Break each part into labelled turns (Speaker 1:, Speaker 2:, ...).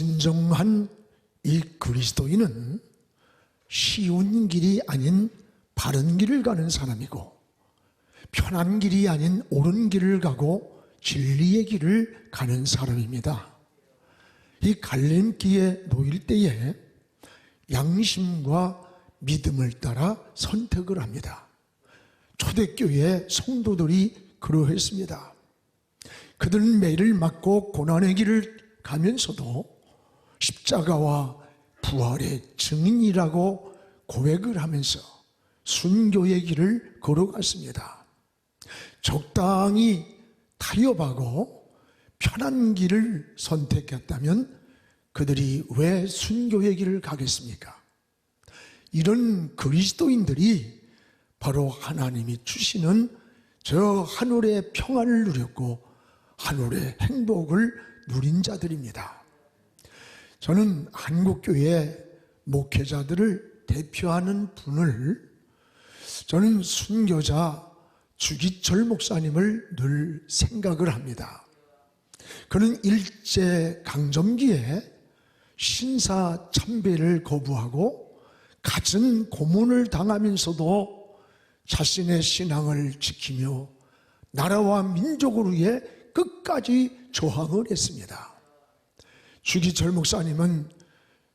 Speaker 1: 진정한 이 그리스도인은 쉬운 길이 아닌 바른 길을 가는 사람이고, 편한 길이 아닌 옳은 길을 가고 진리의 길을 가는 사람입니다. 이 갈림길에 놓일 때에 양심과 믿음을 따라 선택을 합니다. 초대교회 성도들이 그러했습니다. 그들은 매를 맞고 고난의 길을 가면서도 십자가와 부활의 증인이라고 고백을 하면서 순교의 길을 걸어갔습니다. 적당히 타협하고 편한 길을 선택했다면 그들이 왜 순교의 길을 가겠습니까? 이런 그리스도인들이 바로 하나님이 주시는 저 하늘의 평안을 누렸고 하늘의 행복을 누린 자들입니다. 저는 한국교회 목회자들을 대표하는 분을, 저는 순교자 주기철 목사님을 늘 생각을 합니다. 그는 일제강점기에 신사참배를 거부하고 갖은 고문을 당하면서도 자신의 신앙을 지키며 나라와 민족을 위해 끝까지 저항을 했습니다. 주기철 목사님은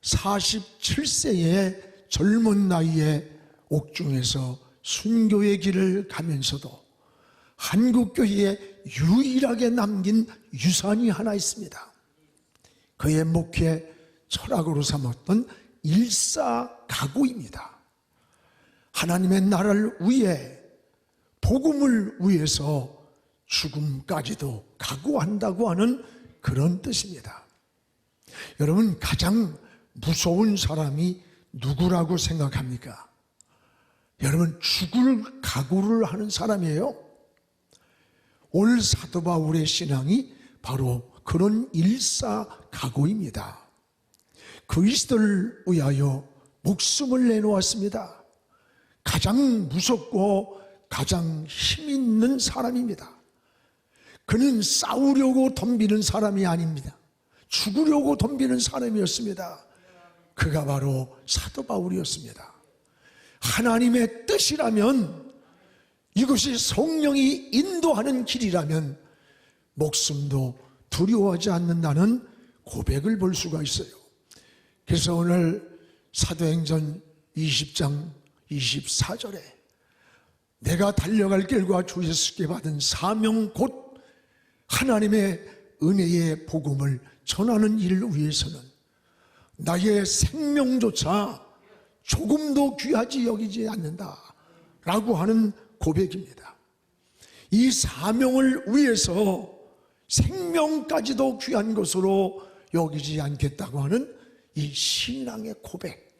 Speaker 1: 47세의 젊은 나이에 옥중에서 순교의 길을 가면서도 한국교회에 유일하게 남긴 유산이 하나 있습니다. 그의 목회 철학으로 삼았던 일사각오입니다. 하나님의 나라를 위해, 복음을 위해서 죽음까지도 각오한다고 하는 그런 뜻입니다. 여러분, 가장 무서운 사람이 누구라고 생각합니까? 여러분, 죽을 각오를 하는 사람이에요. 오늘 사도 바울의 신앙이 바로 그런 일사각오입니다. 그리스도를 위하여 목숨을 내놓았습니다. 가장 무섭고 가장 힘 있는 사람입니다. 그는 싸우려고 덤비는 사람이 아닙니다. 죽으려고 덤비는 사람이었습니다. 그가 바로 사도 바울이었습니다. 하나님의 뜻이라면, 이것이 성령이 인도하는 길이라면 목숨도 두려워하지 않는다는 고백을 볼 수가 있어요. 그래서 오늘 사도행전 20장 24절에 내가 달려갈 길과 주 예수께 받은 사명 곧 하나님의 은혜의 복음을 전하는 일을 위해서는 나의 생명조차 조금도 귀하지 여기지 않는다 라고 하는 고백입니다. 이 사명을 위해서 생명까지도 귀한 것으로 여기지 않겠다고 하는 이 신앙의 고백,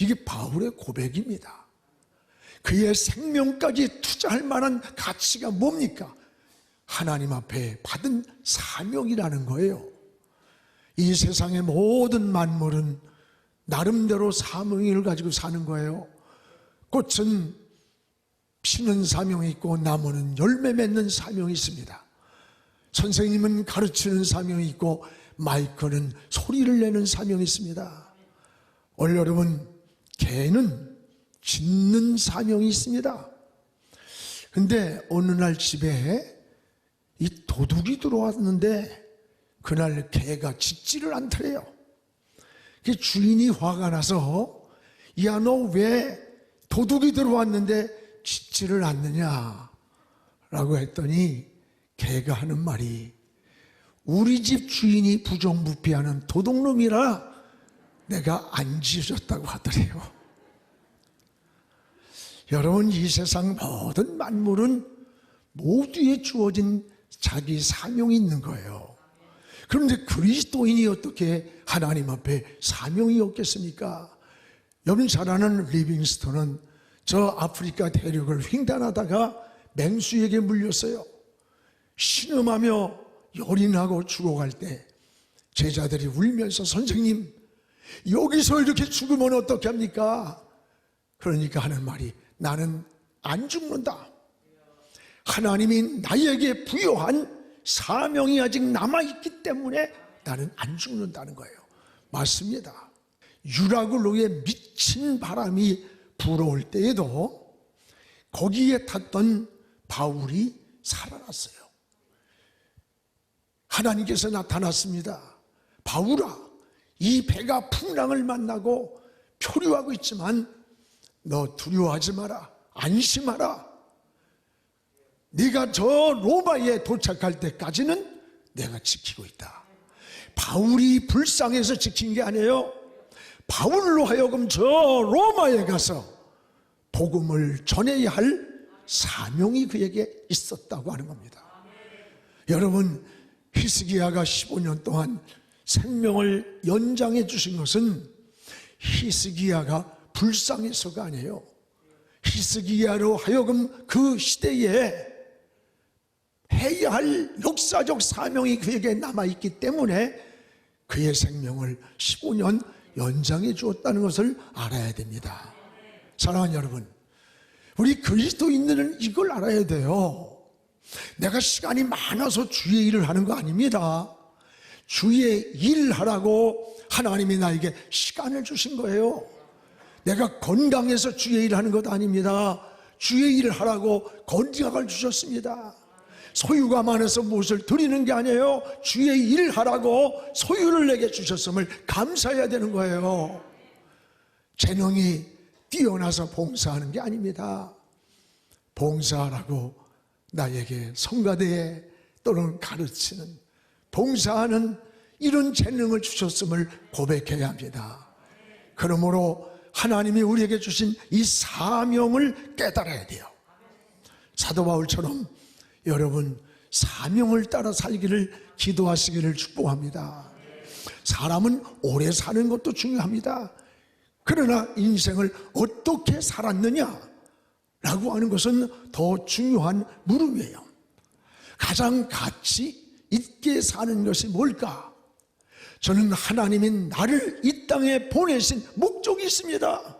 Speaker 1: 이게 바울의 고백입니다. 그의 생명까지 투자할 만한 가치가 뭡니까? 하나님 앞에 받은 사명이라는 거예요. 이 세상의 모든 만물은 나름대로 사명을 가지고 사는 거예요. 꽃은 피는 사명이 있고 나무는 열매 맺는 사명이 있습니다. 선생님은 가르치는 사명이 있고 마이크는 소리를 내는 사명이 있습니다. 오늘 여러분, 개는 짖는 사명이 있습니다. 근데 어느 날 집에 이 도둑이 들어왔는데 그날 개가 짖지를 않더래요. 그 주인이 화가 나서, 야, 너 왜 도둑이 들어왔는데 짖지를 않느냐 라고 했더니 개가 하는 말이, 우리 집 주인이 부정부패하는 도둑놈이라 내가 안 짖었다고 하더래요. 여러분, 이 세상 모든 만물은 모두에 주어진 자기 사명이 있는 거예요. 그런데 그리스도인이 어떻게 하나님 앞에 사명이 없겠습니까? 여러분 잘 아는 리빙스턴은 저 아프리카 대륙을 횡단하다가 맹수에게 물렸어요. 신음하며 열이 나고 죽어갈 때 제자들이 울면서, 선생님, 여기서 이렇게 죽으면 어떻게 합니까? 그러니까 하는 말이, 나는 안 죽는다. 하나님이 나에게 부여한 사명이 아직 남아있기 때문에 나는 안 죽는다는 거예요. 맞습니다. 유라굴로에 미친 바람이 불어올 때에도 거기에 탔던 바울이 살아났어요. 하나님께서 나타났습니다. 바울아, 이 배가 풍랑을 만나고 표류하고 있지만 너 두려워하지 마라. 안심하라. 네가 저 로마에 도착할 때까지는 내가 지키고 있다. 바울이 불쌍해서 지킨 게 아니에요. 바울로 하여금 저 로마에 가서 복음을 전해야 할 사명이 그에게 있었다고 하는 겁니다. 여러분, 히스기야가 15년 동안 생명을 연장해 주신 것은 히스기야가 불쌍해서가 아니에요. 히스기야로 하여금 그 시대에 해야 할 역사적 사명이 그에게 남아있기 때문에 그의 생명을 15년 연장해 주었다는 것을 알아야 됩니다. 사랑하는 여러분, 우리 그리스도인들은 이걸 알아야 돼요. 내가 시간이 많아서 주의 일을 하는 거 아닙니다. 주의 일 하라고 하나님이 나에게 시간을 주신 거예요. 내가 건강해서 주의 일을 하는 것 아닙니다. 주의 일을 하라고 건강을 주셨습니다. 소유가 많아서 무엇을 드리는 게 아니에요. 주의 일을 하라고 소유를 내게 주셨음을 감사해야 되는 거예요. 재능이 뛰어나서 봉사하는 게 아닙니다. 봉사하라고 나에게 성가대에 또는 가르치는, 봉사하는 이런 재능을 주셨음을 고백해야 합니다. 그러므로 하나님이 우리에게 주신 이 사명을 깨달아야 돼요. 사도 바울처럼 여러분 사명을 따라 살기를 기도하시기를 축복합니다. 사람은 오래 사는 것도 중요합니다. 그러나 인생을 어떻게 살았느냐라고 하는 것은 더 중요한 물음이에요. 가장 가치 있게 사는 것이 뭘까? 저는 하나님이 나를 이 땅에 보내신 목적이 있습니다.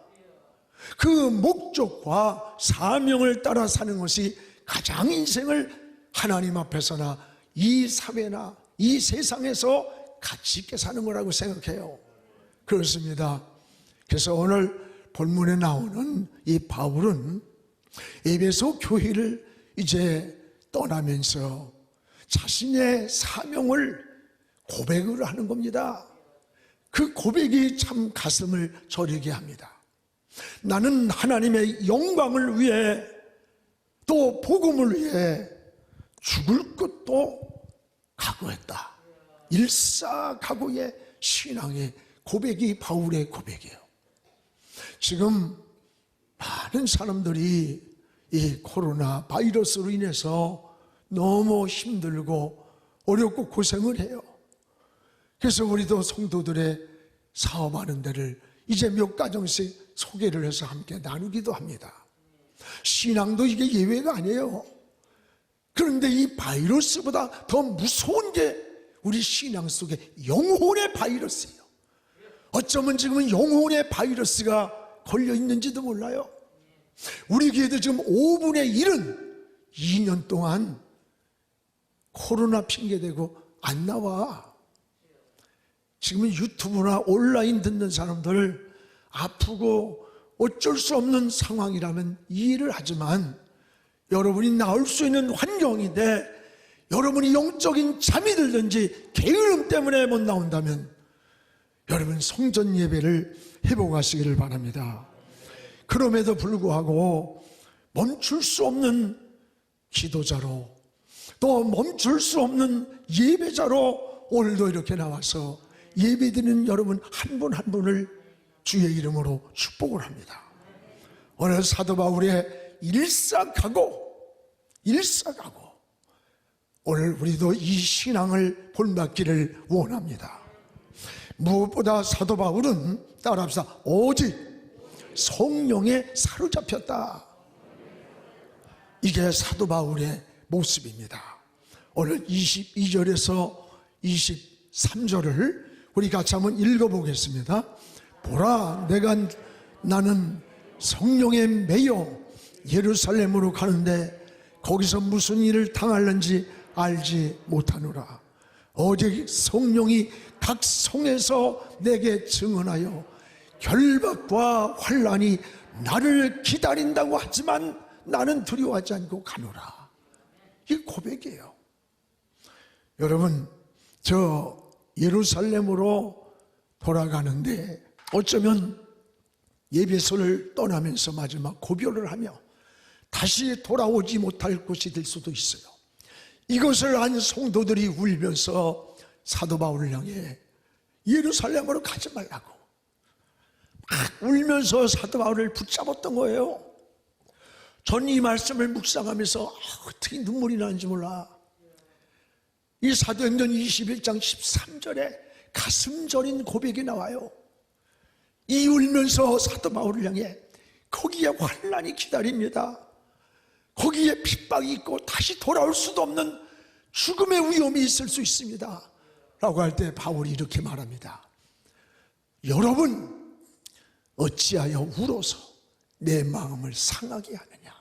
Speaker 1: 그 목적과 사명을 따라 사는 것이 가장 인생을 하나님 앞에서나 이 사회나 이 세상에서 가치 있게 사는 거라고 생각해요. 그렇습니다. 그래서 오늘 본문에 나오는 이 바울은 에베소 교회를 이제 떠나면서 자신의 사명을 고백을 하는 겁니다. 그 고백이 참 가슴을 저리게 합니다. 나는 하나님의 영광을 위해 또 복음을 위해 죽을 것도 각오했다. 일사각오의 신앙의 고백이 바울의 고백이에요. 지금 많은 사람들이 이 코로나 바이러스로 인해서 너무 힘들고 어렵고 고생을 해요. 그래서 우리도 성도들의 사업하는 데를 이제 몇 가정씩 소개를 해서 함께 나누기도 합니다. 신앙도 이게 예외가 아니에요. 그런데 이 바이러스보다 더 무서운 게 우리 신앙 속에 영혼의 바이러스예요. 어쩌면 지금은 영혼의 바이러스가 걸려 있는지도 몰라요. 우리 교회도 지금 5분의 1은 2년 동안 코로나 핑계대고 안 나와. 지금은 유튜브나 온라인 듣는 사람들 아프고 어쩔 수 없는 상황이라면 이해를 하지만 여러분이 나올 수 있는 환경인데 여러분이 영적인 잠이 들든지 게으름 때문에 못 나온다면 여러분 성전 예배를 회복하시기를 바랍니다. 그럼에도 불구하고 멈출 수 없는 기도자로 또 멈출 수 없는 예배자로 오늘도 이렇게 나와서 예배드리는 여러분 한 분 한 분을 주의 이름으로 축복을 합니다. 오늘 사도 바울의 일사각오 오늘 우리도 이 신앙을 본받기를 원합니다. 무엇보다 사도 바울은 따라합시다. 오직 성령에 사로잡혔다. 이게 사도 바울의 모습입니다. 오늘 22절에서 23절을 우리 같이 한번 읽어보겠습니다. 보라, 나는 성령에 매여 예루살렘으로 가는데 거기서 무슨 일을 당할는지 알지 못하노라. 오직 성령이 각 성에서 내게 증언하여 결박과 환난이 나를 기다린다고 하지만 나는 두려워하지 않고 가노라. 이게 고백이에요. 여러분, 저 예루살렘으로 돌아가는데 어쩌면 예배소를 떠나면서 마지막 고별을 하며 다시 돌아오지 못할 곳이 될 수도 있어요. 이것을 안 성도들이 울면서 사도 바울을 향해 예루살렘으로 가지 말라고 막 울면서 사도 바울을 붙잡았던 거예요. 전 이 말씀을 묵상하면서 어떻게 눈물이 나는지 몰라. 이 사도행전 21장 13절에 가슴 저린 고백이 나와요. 이 울면서 사도 바울을 향해 거기에 환난이 기다립니다. 거기에 핍박이 있고 다시 돌아올 수도 없는 죽음의 위험이 있을 수 있습니다 라고 할 때 바울이 이렇게 말합니다. 여러분 어찌하여 울어서 내 마음을 상하게 하느냐.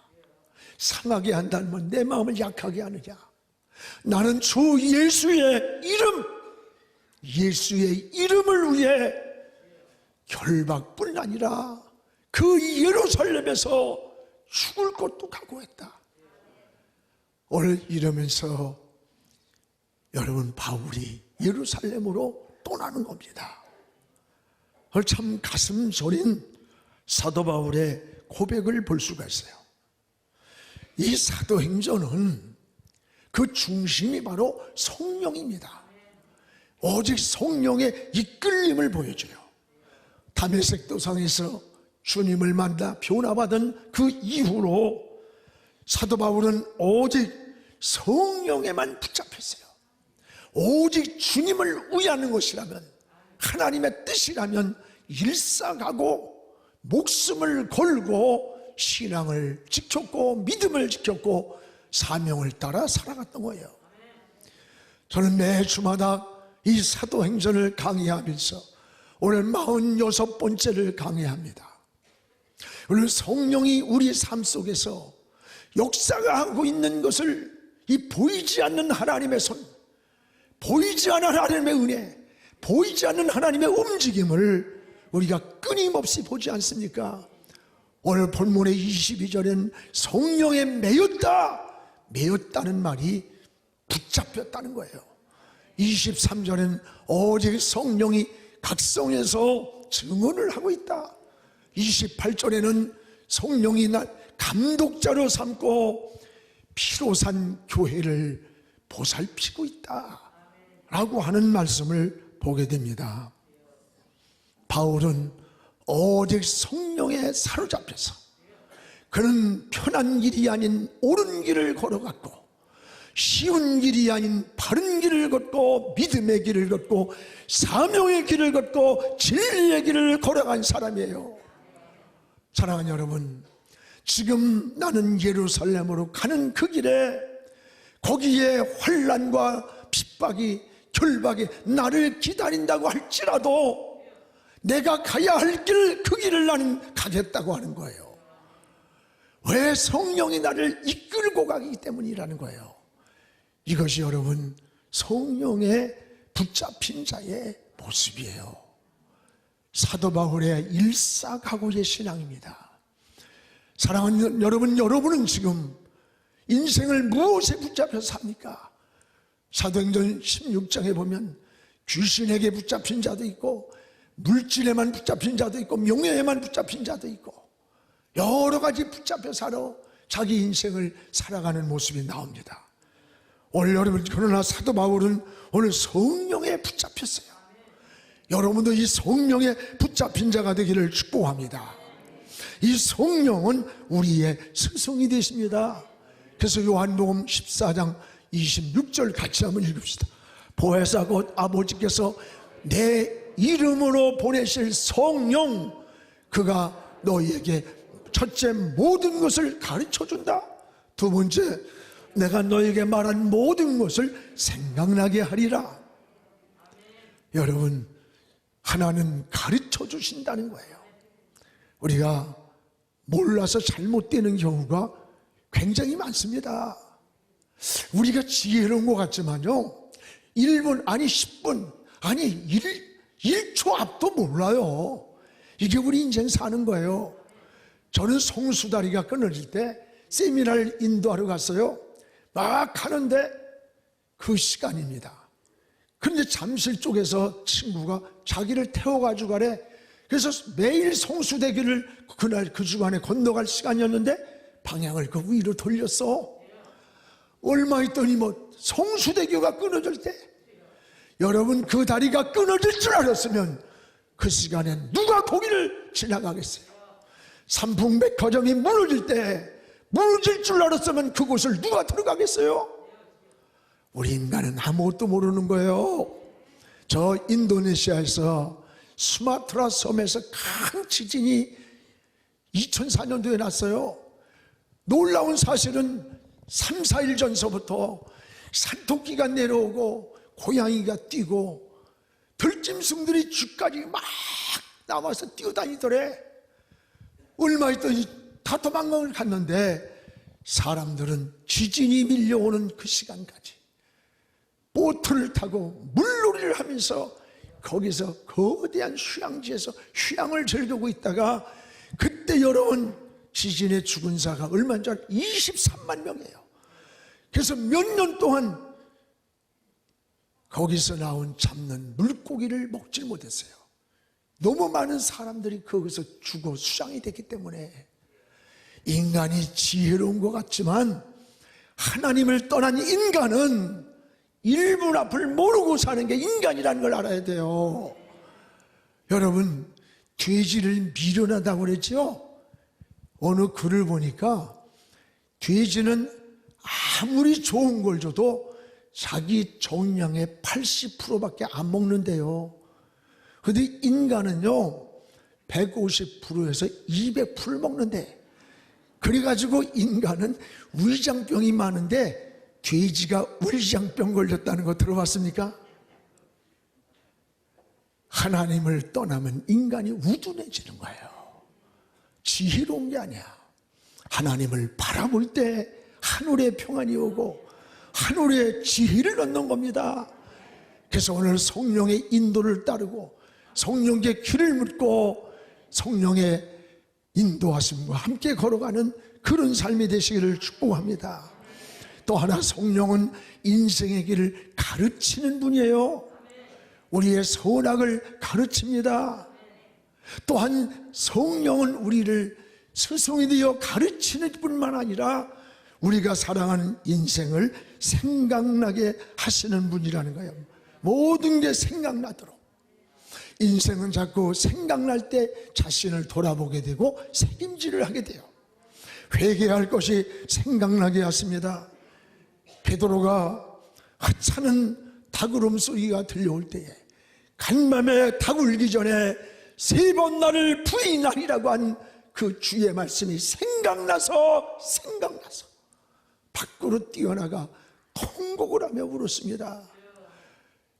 Speaker 1: 상하게 한다면 내 마음을 약하게 하느냐. 나는 주 예수의 이름을 위해 결박뿐 아니라 그 예루살렘에서 죽을 곳도 각오했다. 오늘 이러면서 여러분 바울이 예루살렘으로 떠나는 겁니다. 참 가슴 저린 사도 바울의 고백을 볼 수가 있어요. 이 사도행전은 그 중심이 바로 성령입니다. 오직 성령의 이끌림을 보여줘요. 다메섹 도상에서 주님을 만나 변화받은 그 이후로 사도 바울은 오직 성령에만 붙잡혔어요. 오직 주님을 위하는 것이라면, 하나님의 뜻이라면 일상하고 목숨을 걸고 신앙을 지켰고 믿음을 지켰고 사명을 따라 살아갔던 거예요. 저는 매 주마다 이 사도행전을 강의하면서 오늘 46번째를 강의합니다. 오늘 성령이 우리 삶 속에서 역사가 하고 있는 것을 이 보이지 않는 하나님의 손, 보이지 않는 하나님의 은혜, 보이지 않는 하나님의 움직임을 우리가 끊임없이 보지 않습니까? 오늘 본문의 22절엔 성령에 매였다는 말이 붙잡혔다는 거예요. 23절엔 오직 성령이 각성해서 증언을 하고 있다. 28절에는 성령이 날 감독자로 삼고 피로 산 교회를 보살피고 있다 라고 하는 말씀을 보게 됩니다. 바울은 오직 성령에 사로잡혀서 그는 편한 길이 아닌 옳은 길을 걸어갔고, 쉬운 길이 아닌 바른 길을 걷고, 믿음의 길을 걷고, 사명의 길을 걷고, 진리의 길을 걸어간 사람이에요. 사랑하는 여러분, 지금 나는 예루살렘으로 가는 그 길에 거기에 환난과 핍박이, 결박이 나를 기다린다고 할지라도 내가 가야 할 길, 그 길을 나는 가겠다고 하는 거예요. 왜? 성령이 나를 이끌고 가기 때문이라는 거예요. 이것이 여러분 성령에 붙잡힌 자의 모습이에요. 사도 바울의 일사각오의 신앙입니다. 사랑하는 여러분, 여러분은 지금 인생을 무엇에 붙잡혀 삽니까? 사도행전 16장에 보면 귀신에게 붙잡힌 자도 있고, 물질에만 붙잡힌 자도 있고, 명예에만 붙잡힌 자도 있고, 여러 가지 붙잡혀 살아 자기 인생을 살아가는 모습이 나옵니다. 오늘 여러분, 그러나 사도 바울은 오늘 성령에 붙잡혔어요. 여러분도 이 성령에 붙잡힌 자가 되기를 축복합니다. 이 성령은 우리의 스승이 되십니다. 그래서 요한복음 14장 26절 같이 한번 읽읍시다. 보혜사 곧 아버지께서 내 이름으로 보내실 성령, 그가 너희에게 첫째 모든 것을 가르쳐준다. 두 번째, 내가 너에게 말한 모든 것을 생각나게 하리라. 여러분, 하나는 가르쳐 주신다는 거예요. 우리가 몰라서 잘못되는 경우가 굉장히 많습니다. 우리가 지혜로운 것 같지만요, 1분 아니 10분 아니 1초 앞도 몰라요. 이게 우리 인생 사는 거예요. 저는 송수다리가 끊어질 때 세미나를 인도하러 갔어요. 막 가는데 그 시간입니다. 그런데 잠실 쪽에서 친구가 자기를 태워가지고 가래. 그래서 매일 송수대교를 그날 그 주간에 건너갈 시간이었는데 방향을 그 위로 돌렸어. 얼마 있더니 뭐 송수대교가 끊어질 때, 여러분 그 다리가 끊어질 줄 알았으면 그 시간에 누가 거기를 지나가겠어요? 삼풍백화점이 무너질 때 무너질 줄 알았으면 그곳을 누가 들어가겠어요? 우리 인간은 아무것도 모르는 거예요. 저 인도네시아에서 수마트라 섬에서 큰 지진이 2004년도에 났어요. 놀라운 사실은 3, 4일 전서부터 산토끼가 내려오고 고양이가 뛰고 들짐승들이 쥐까지 막 나와서 뛰어다니더래. 얼마 있더니 다 도망을 갔는데 사람들은 지진이 밀려오는 그 시간까지 보트를 타고 물놀이를 하면서 거기서 거대한 휴양지에서 휴양을 즐기고 있다가 그때 여러분 지진에 죽은 자가 얼마인 줄 알아요? 23만 명이에요. 그래서 몇 년 동안 거기서 나온 잡는 물고기를 먹질 못했어요. 너무 많은 사람들이 거기서 죽어 수장이 됐기 때문에. 인간이 지혜로운 것 같지만 하나님을 떠난 인간은 1분 앞을 모르고 사는 게 인간이라는 걸 알아야 돼요. 여러분, 돼지를 미련하다고 그랬죠? 어느 글을 보니까 돼지는 아무리 좋은 걸 줘도 자기 정량의 80%밖에 안 먹는데요. 그런데 인간은요 150%에서 200% 먹는데, 그래가지고 인간은 위장병이 많은데 돼지가 위장병 걸렸다는 거 들어봤습니까? 하나님을 떠나면 인간이 우둔해지는 거예요. 지혜로운 게 아니야. 하나님을 바라볼 때 하늘의 평안이 오고 하늘의 지혜를 얻는 겁니다. 그래서 오늘 성령의 인도를 따르고 성령의 길을 묻고 성령의 인도하심과 함께 걸어가는 그런 삶이 되시기를 축복합니다. 또 하나, 성령은 인생의 길을 가르치는 분이에요. 우리의 선악을 가르칩니다. 또한 성령은 우리를 스승이 되어 가르치는 뿐만 아니라 우리가 살아가는 인생을 생각나게 하시는 분이라는 거예요. 모든 게 생각나도록. 인생은 자꾸 생각날 때 자신을 돌아보게 되고 책임질을 하게 돼요. 회개할 것이 생각나게 하십니다. 베드로가 하찮은 닭울음 소리가 들려올 때에 간밤에 닭 울기 전에 3번 나를 부인하리라고 한 그 주의 말씀이 생각나서 밖으로 뛰어나가 통곡을 하며 울었습니다.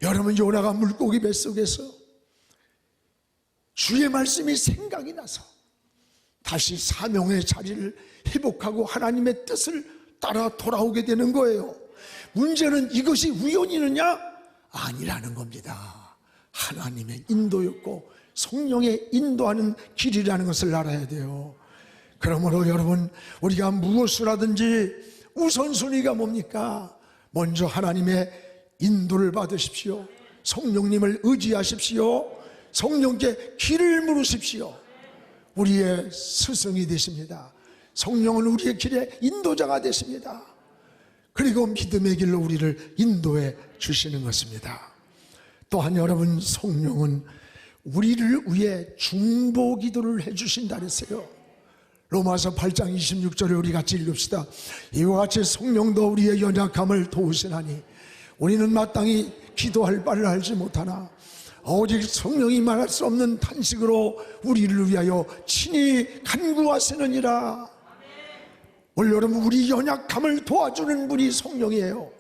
Speaker 1: 여러분, 요나가 물고기 뱃속에서 주의 말씀이 생각이 나서 다시 사명의 자리를 회복하고 하나님의 뜻을 따라 돌아오게 되는 거예요. 문제는 이것이 우연이느냐? 아니라는 겁니다. 하나님의 인도였고 성령의 인도하는 길이라는 것을 알아야 돼요. 그러므로 여러분, 우리가 무엇을 하든지 우선순위가 뭡니까? 먼저 하나님의 인도를 받으십시오. 성령님을 의지하십시오. 성령께 길을 물으십시오. 우리의 스승이 되십니다. 성령은 우리의 길의 인도자가 되십니다. 그리고 믿음의 길로 우리를 인도해 주시는 것입니다. 또한 여러분, 성령은 우리를 위해 중보 기도를 해주신다 그랬어요. 로마서 8장 26절에 우리 같이 읽읍시다. 이와 같이 성령도 우리의 연약함을 도우시나니 우리는 마땅히 기도할 바를 알지 못하나 오직 성령이 말할 수 없는 탄식으로 우리를 위하여 친히 간구하시느니라. 오늘 여러분, 우리 연약함을 도와주는 분이 성령이에요.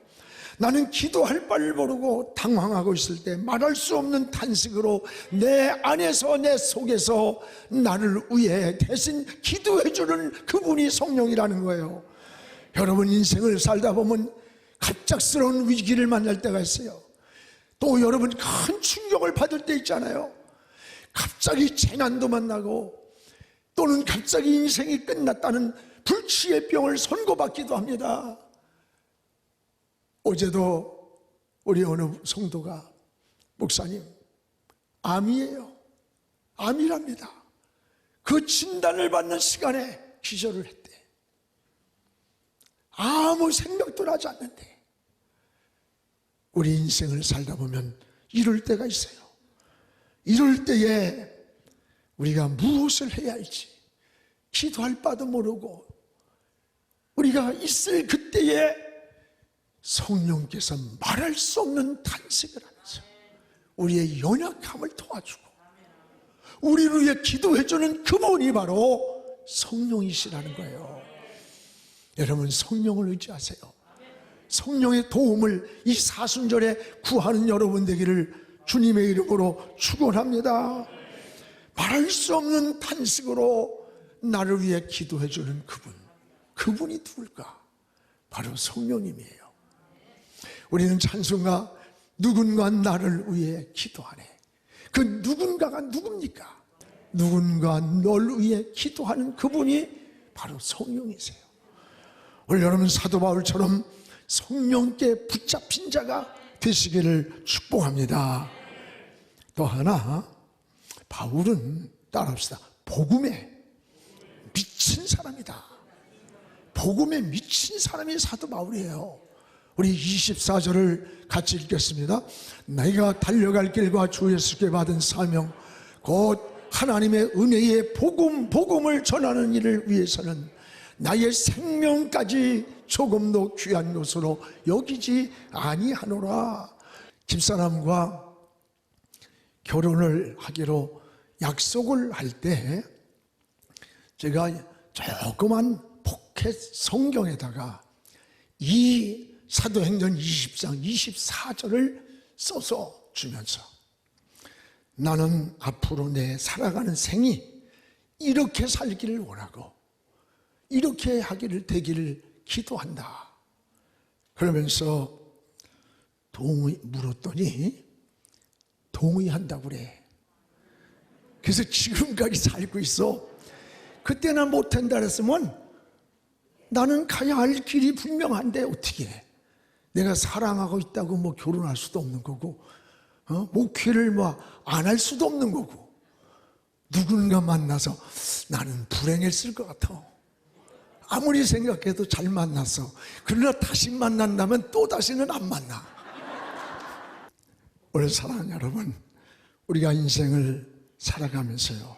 Speaker 1: 나는 기도할 바를 모르고 당황하고 있을 때 말할 수 없는 탄식으로 내 안에서 내 속에서 나를 위해 대신 기도해 주는 그분이 성령이라는 거예요. 여러분, 인생을 살다 보면 갑작스러운 위기를 만날 때가 있어요. 또 여러분 큰 충격을 받을 때 있잖아요. 갑자기 재난도 만나고 또는 갑자기 인생이 끝났다는 불치의 병을 선고받기도 합니다. 어제도 우리 어느 성도가 목사님 암이에요. 암이랍니다. 그 진단을 받는 시간에 기절을 했대. 아무 생각도 나지 않는데. 우리 인생을 살다 보면 이럴 때가 있어요. 이럴 때에 우리가 무엇을 해야 할지 기도할 바도 모르고 우리가 있을 그때에 성령께서 말할 수 없는 탄식을 하면서 우리의 연약함을 도와주고 우리를 위해 기도해주는 그분이 바로 성령이시라는 거예요. 여러분 성령을 의지하세요. 성령의 도움을 이 사순절에 구하는 여러분 되기를 주님의 이름으로 축원합니다. 말할 수 없는 탄식으로 나를 위해 기도해주는 그분이 누굴까? 바로 성령님이에요. 우리는 찬송가 누군가 나를 위해 기도하네. 그 누군가가 누굽니까? 누군가 널 위해 기도하는 그분이 바로 성령이세요. 오늘 여러분 사도 바울처럼 성령께 붙잡힌 자가 되시기를 축복합니다. 또 하나, 바울은 따라합시다. 복음에 미친 사람이다. 복음에 미친 사람이 사도 바울이에요. 우리 24절을 같이 읽겠습니다. 내가 달려갈 길과 주 예수께 받은 사명 곧 하나님의 은혜의 복음을 전하는 일을 위해서는 나의 생명까지 조금도 귀한 것으로 여기지 아니하노라. 집사람과 결혼을 하기로 약속을 할 때 제가 조그만 포켓 성경에다가 이 사도행전 20장 24절을 써서 주면서 나는 앞으로 내 살아가는 생이 이렇게 살기를 원하고 이렇게 하기를 되기를 기도한다. 그러면서 물었더니 동의한다고 그래. 그래서 지금까지 살고 있어. 그때나 못한다 그랬으면 나는 가야 할 길이 분명한데 어떻게 해. 내가 사랑하고 있다고 뭐 결혼할 수도 없는 거고 목회를 뭐 안 할 수도 없는 거고 누군가 만나서 나는 불행했을 것 같아. 아무리 생각해도 잘 만났어. 그러나 다시 만난다면 또 다시는 안 만나. 오늘 사랑하는 여러분, 우리가 인생을 살아가면서요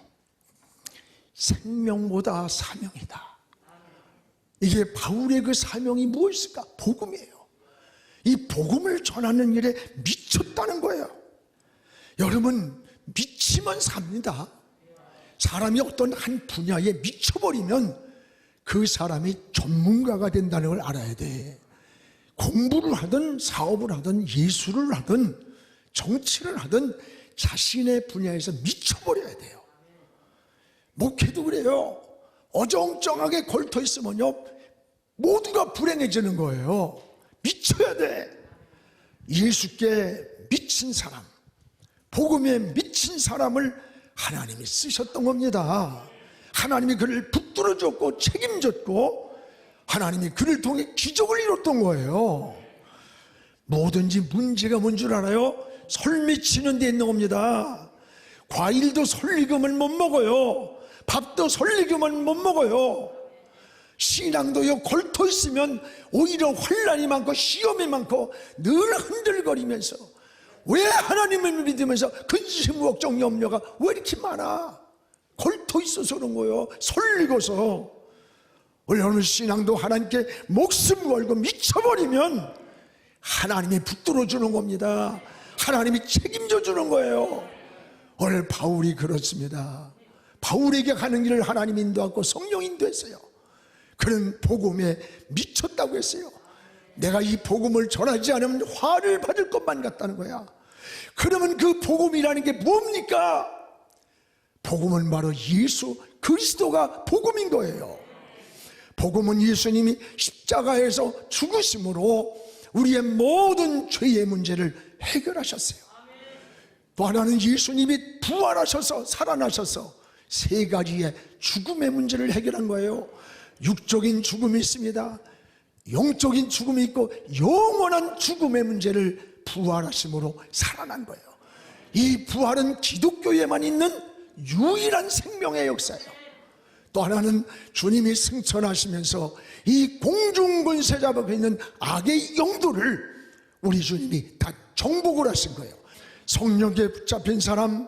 Speaker 1: 생명보다 사명이다. 이게 바울의 그 사명이 무엇일까? 복음이에요. 이 복음을 전하는 일에 미쳤다는 거예요. 여러분 미치면 삽니다. 사람이 어떤 한 분야에 미쳐버리면 그 사람이 전문가가 된다는 걸 알아야 돼. 공부를 하든 사업을 하든 예술을 하든 정치를 하든 자신의 분야에서 미쳐버려야 돼요. 목회도 그래요. 어정쩡하게 걸터 있으면요 모두가 불행해지는 거예요. 미쳐야 돼. 예수께 미친 사람, 복음에 미친 사람을 하나님이 쓰셨던 겁니다. 하나님이 그를 붙들어줬고 책임졌고 하나님이 그를 통해 기적을 이뤘던 거예요. 뭐든지 문제가 뭔 줄 알아요? 설미치는 데 있는 겁니다. 과일도 설익으면 못 먹어요. 밥도 설익으면 못 먹어요. 신앙도요 걸터 있으면 오히려 혼란이 많고 시험이 많고 늘 흔들거리면서 왜 하나님을 믿으면서 근심 걱정 염려가 왜 이렇게 많아? 걸터 있어서 그런 거예요. 설익어서. 오늘 신앙도 하나님께 목숨 걸고 미쳐버리면 하나님이 붙들어주는 겁니다. 하나님이 책임져 주는 거예요. 오늘 바울이 그렇습니다. 바울에게 가는 길을 하나님이 인도하고 성령 인도했어요. 그는 복음에 미쳤다고 했어요. 내가 이 복음을 전하지 않으면 화를 받을 것만 같다는 거야. 그러면 그 복음이라는 게 뭡니까? 복음은 바로 예수 그리스도가 복음인 거예요. 복음은 예수님이 십자가에서 죽으심으로 우리의 모든 죄의 문제를 해결하셨어요. 또 하나는 예수님이 부활하셔서 살아나셔서 세 가지의 죽음의 문제를 해결한 거예요. 육적인 죽음이 있습니다. 영적인 죽음이 있고 영원한 죽음의 문제를 부활하심으로 살아난 거예요. 이 부활은 기독교에만 있는 유일한 생명의 역사예요. 또 하나는 주님이 승천하시면서 이 공중권세 잡아 있는 악의 영들을 우리 주님이 다 정복을 하신 거예요. 성령에 붙잡힌 사람,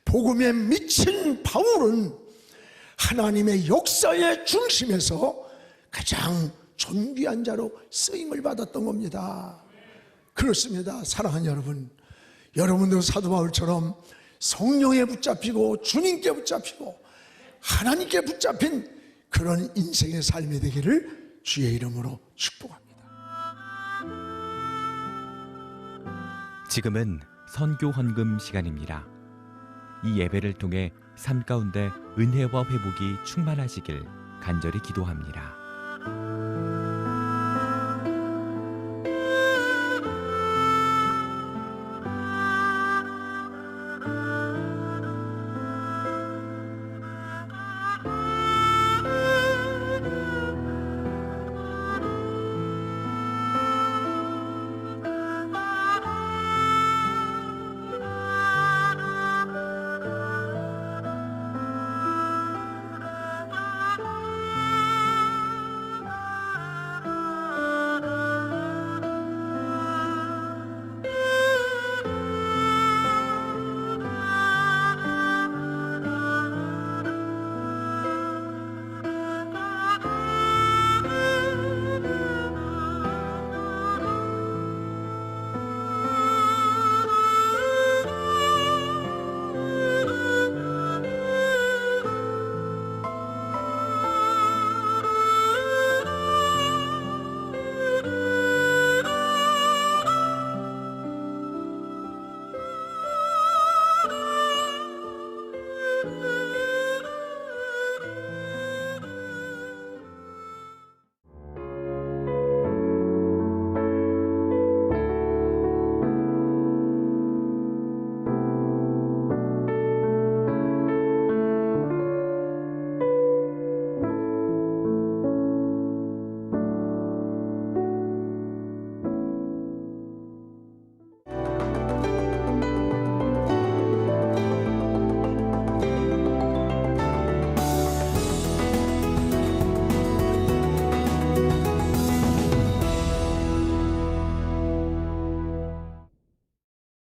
Speaker 1: 복음에 미친 바울은 하나님의 역사의 중심에서 가장 존귀한 자로 쓰임을 받았던 겁니다. 그렇습니다. 사랑하는 여러분, 여러분도 사도 바울처럼 성령에 붙잡히고 주님께 붙잡히고 하나님께 붙잡힌 그런 인생의 삶이 되기를 주의 이름으로 축복합니다.
Speaker 2: 지금은 선교 헌금 시간입니다. 이 예배를 통해 삶 가운데 은혜와 회복이 충만하시길 간절히 기도합니다.